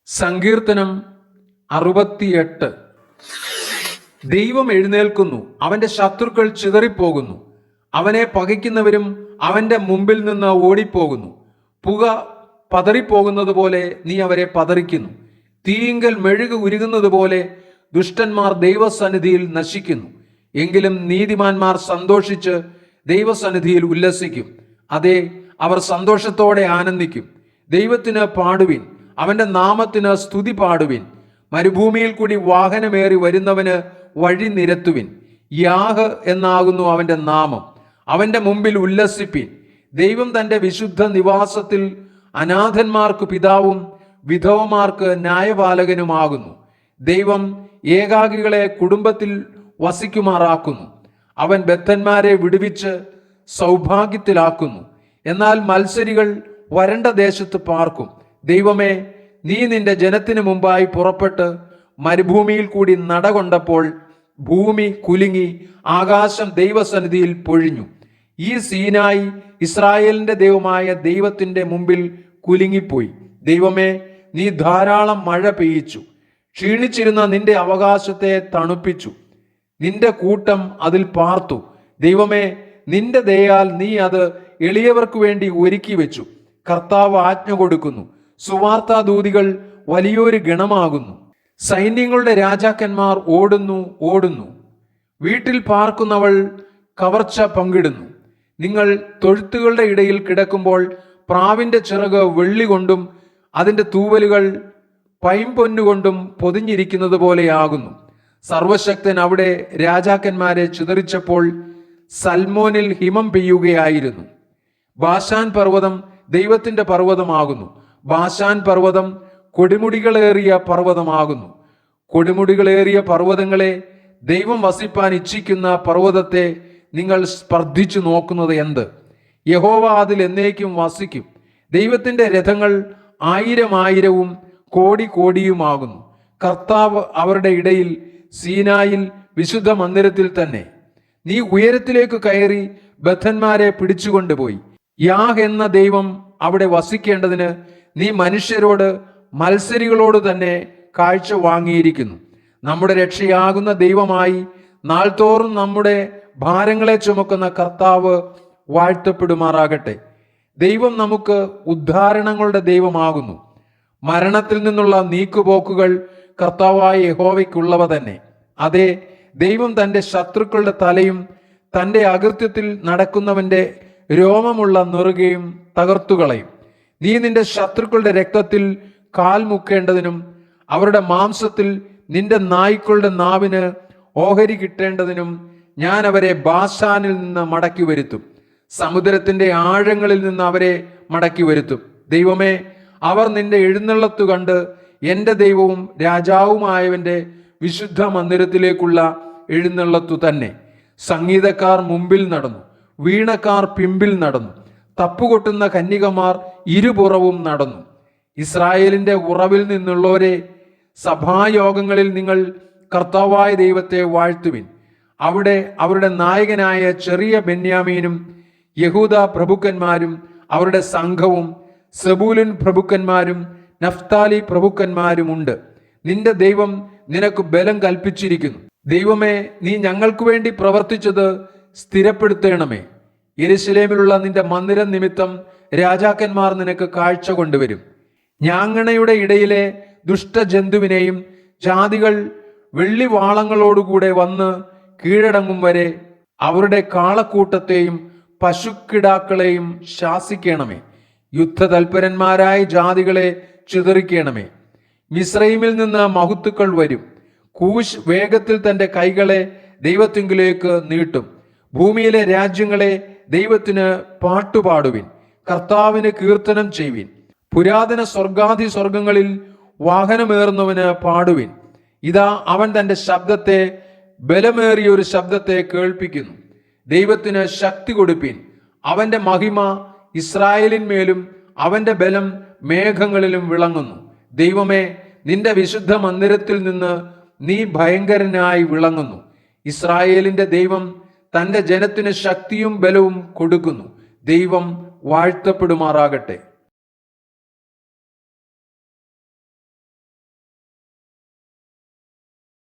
സങ്കീർത്തനം 68. ദൈവം എഴുന്നേൽക്കുന്നു, അവന്റെ ശത്രുക്കൾ ചിതറിപ്പോകുന്നു. അവനെ പകയ്ക്കുന്നവരും അവന്റെ മുമ്പിൽ നിന്ന് ഓടിപ്പോകുന്നു. പുക പതറിപ്പോകുന്നത് പോലെ നീ അവരെ പതറിക്കുന്നു. തീയിങ്കൽ മെഴുക് ഉരുകുന്നത് പോലെ ദുഷ്ടന്മാർ ദൈവസന്നിധിയിൽ നശിക്കുന്നു. എങ്കിലും നീതിമാന്മാർ സന്തോഷിച്ച് ദൈവസന്നിധിയിൽ ഉല്ലസിക്കും. അതെ, അവർ സന്തോഷത്തോടെ ആനന്ദിക്കും. ദൈവത്തിന് പാടുവിൻ, അവന്റെ നാമത്തിന് സ്തുതി പാടുവിൻ. മരുഭൂമിയിൽ കൂടി വാഹനമേറി വരുന്നവന് വഴി നിരത്തുവിൻ. യാഹ് എന്നാകുന്നു അവന്റെ നാമം. അവന്റെ മുമ്പിൽ ഉല്ലസിപ്പിൻ. ദൈവം തന്റെ വിശുദ്ധ നിവാസത്തിൽ അനാഥന്മാർക്ക് പിതാവും വിധവമാർക്ക് ന്യായപാലകനുമാകുന്നു. ദൈവം ഏകാകികളെ കുടുംബത്തിൽ വസിക്കുമാറാക്കുന്നു. അവൻ ബദ്ധന്മാരെ വിടുവിച്ച് സൗഭാഗ്യത്തിലാക്കുന്നു. എന്നാൽ മത്സരികൾ വരണ്ട ദേശത്ത് പാർക്കും. ദൈവമേ, നീ നിന്റെ ജനത്തിനു മുമ്പായി പുറപ്പെട്ട് മരുഭൂമിയിൽ കൂടി നടകൊണ്ടപ്പോൾ ഭൂമി കുലുങ്ങി, ആകാശം ദൈവസന്നിധിയിൽ പൊഴിഞ്ഞു. ഈ സീനായി ഇസ്രായേലിന്റെ ദൈവമായ ദൈവത്തിന്റെ മുമ്പിൽ കുലുങ്ങിപ്പോയി. ദൈവമേ, നീ ധാരാളം മഴ പെയ്യിച്ചു. ക്ഷീണിച്ചിരുന്ന നിന്റെ അവകാശത്തെ തണുപ്പിച്ചു. നിന്റെ കൂട്ടം അതിൽ പാർത്തു. ദൈവമേ, നിന്റെ ദയയാൽ നീ അത് എളിയവർക്ക് വേണ്ടി ഒരുക്കി വെച്ചു. കർത്താവ് ആജ്ഞ കൊടുക്കുന്നു. സുവാർത്താദൂതികൾ വലിയൊരു ഗണമാകുന്നു. സൈന്യങ്ങളുടെ രാജാക്കന്മാർ ഓടുന്നു. വീട്ടിൽ പാർക്കുന്നവൾ കവർച്ച പങ്കിടുന്നു. നിങ്ങൾ തൊഴുത്തുകളുടെ ഇടയിൽ കിടക്കുമ്പോൾ പ്രാവിന്റെ ചിറക് വെള്ളി കൊണ്ടും അതിന്റെ തൂവലുകൾ പൈമ്പൊന്നുകൊണ്ടും പൊതിഞ്ഞിരിക്കുന്നത് പോലെയാകുന്നു. സർവശക്തൻ അവിടെ രാജാക്കന്മാരെ ചിതറിച്ചപ്പോൾ സൽമോനിൽ ഹിമം പെയ്യുകയായിരുന്നു. ബാശാൻ പർവ്വതം ദൈവത്തിന്റെ പർവ്വതമാകുന്നു. ബാശാൻ പർവ്വതം കൊടുമുടികളേറിയ പർവ്വതമാകുന്നു. കൊടുമുടികളേറിയ പർവ്വതങ്ങളെ, ദൈവം വസിപ്പാൻ ഇച്ഛിക്കുന്ന പർവ്വതത്തെ നിങ്ങൾ സ്പർദ്ധിച്ചു നോക്കുന്നത് എന്ത്? യഹോവ അതിൽ എന്നേക്കും വസിക്കും. ദൈവത്തിന്റെ രഥങ്ങൾ 1000 കോടിയുമാകുന്നു. കർത്താവ് അവരുടെ ഇടയിൽ, സീനായിൽ വിശുദ്ധ മന്ദിരത്തിൽ തന്നെ. നീ ഉയരത്തിലേക്ക് കയറി ബദ്ധന്മാരെ പിടിച്ചുകൊണ്ടുപോയി. യാഹ് എന്ന ദൈവം അവിടെ വസിക്കേണ്ടതിന് നീ മനുഷ്യരോട്, മത്സരികളോട് തന്നെ കാഴ്ച വാങ്ങിയിരിക്കുന്നു. നമ്മുടെ രക്ഷയാകുന്ന ദൈവമായി നാൾതോറും നമ്മുടെ ഭാരങ്ങളെ ചുമക്കുന്ന കർത്താവ് വാഴ്ത്തപ്പെടുമാറാകട്ടെ. ദൈവം നമുക്ക് ഉദ്ധാരണങ്ങളുടെ ദൈവമാകുന്നു. മരണത്തിൽ നിന്നുള്ള നീക്കുപോക്കുകൾ കർത്താവായ യഹോവയ്ക്കുള്ളവ തന്നെ. അതെ, ദൈവം തന്റെ ശത്രുക്കളുടെ തലയും തന്റെ അകൃത്യത്തിൽ നടക്കുന്നവന്റെ രോമമുള്ള നെറുകയും തകർത്തുകളയും. നീ നിന്റെ ശത്രുക്കളുടെ രക്തത്തിൽ കാൽ മുക്കേണ്ടതിനും അവരുടെ മാംസത്തിൽ നിന്റെ നായ്ക്കളുടെ നാവിന് ഓഹരി കിട്ടേണ്ടതിനും ഞാൻ അവരെ ബാശാനിൽ നിന്ന് മടക്കി വരുത്തും. സമുദ്രത്തിന്റെ ആഴങ്ങളിൽ നിന്ന് അവരെ മടക്കി വരുത്തും. ദൈവമേ, അവർ നിന്റെ എഴുന്നള്ളത്തു കണ്ട് എൻ്റെ ദൈവവും രാജാവുമായവന്റെ വിശുദ്ധ മന്ദിരത്തിലേക്കുള്ള എഴുന്നള്ളത്തു തന്നെ. സംഗീതക്കാർ മുമ്പിൽ നടന്നു, വീണക്കാർ പിമ്പിൽ നടന്നു, തപ്പുകൊട്ടുന്ന കന്യകമാർ ഇരുപുറവും നടന്നു. ഇസ്രായേലിന്റെ ഉറവിൽ നിന്നുള്ളവരെ, സഭായോഗങ്ങളിൽ നിങ്ങൾ കർത്താവായ ദൈവത്തെ വാഴ്ത്തുവിൻ. അവിടെ അവരുടെ നായകനായ ചെറിയ ബെന്യാമീനും യഹൂദ പ്രഭുക്കന്മാരും അവരുടെ സംഘവും സെബൂലൂൻ പ്രഭുക്കന്മാരും നഫ്താലി പ്രഭുക്കന്മാരും ഉണ്ട്. നിന്റെ ദൈവം നിനക്ക് ബലം കൽപ്പിച്ചിരിക്കുന്നു. ദൈവമേ, നീ ഞങ്ങൾക്ക് വേണ്ടി പ്രവർത്തിച്ചത് സ്ഥിരപ്പെടുത്തണമേ. യെരൂശലേമിലുള്ള നിന്റെ മന്ദിരം നിമിത്തം രാജാക്കന്മാർ നിനക്ക് കാഴ്ച കൊണ്ടുവരും. ഞാങ്ങണയുടെ ഇടയിലെ ദുഷ്ടജന്തുവിനെയും ജാതികൾ വെള്ളിവാളങ്ങളോടുകൂടെ വന്ന് കീഴടങ്ങും വരെ അവരുടെ കാളക്കൂട്ടത്തെയും പശുക്കിടാക്കളെയും ശാസിക്കണമേ. യുദ്ധതൽപരന്മാരായ ജാതികളെ ചിതറിക്കണമേ. മിസ്രൈമിൽ നിന്ന് മഹത്തുക്കൾ വരും. കൂശ് വേഗത്തിൽ തന്റെ കൈകളെ ദൈവത്തിങ്കിലേക്ക് നീട്ടും. ഭൂമിയിലെ രാജ്യങ്ങളെ ദൈവത്തിന് പാട്ടുപാടുവിൻ, കർത്താവിന് കീർത്തനം ചെയ്യുവിൻ. പുരാതന സ്വർഗാധി സ്വർഗങ്ങളിൽ വാഹനമേറുന്നവന് പാടുവിൻ. ഇതാ, അവൻ തന്റെ ശബ്ദത്തെ, ബലമേറിയ ഒരു ശബ്ദത്തെ കേൾപ്പിക്കുന്നു. ദൈവത്തിന് ശക്തി കൊടുപ്പിൻ. അവന്റെ മഹിമ ഇസ്രായേലിന്മേലും അവന്റെ ബലം മേഘങ്ങളിലും വിളങ്ങുന്നു. ദൈവമേ, നിന്റെ വിശുദ്ധ മന്ദിരത്തിൽ നിന്ന് നീ ഭയങ്കരനായി വിളങ്ങുന്നു. ഇസ്രായേലിന്റെ ദൈവം തന്റെ ജനത്തിന് ശക്തിയും ബലവും കൊടുക്കുന്നു. ദൈവം വാഴ്ത്തപ്പെടുമാറാകട്ടെ.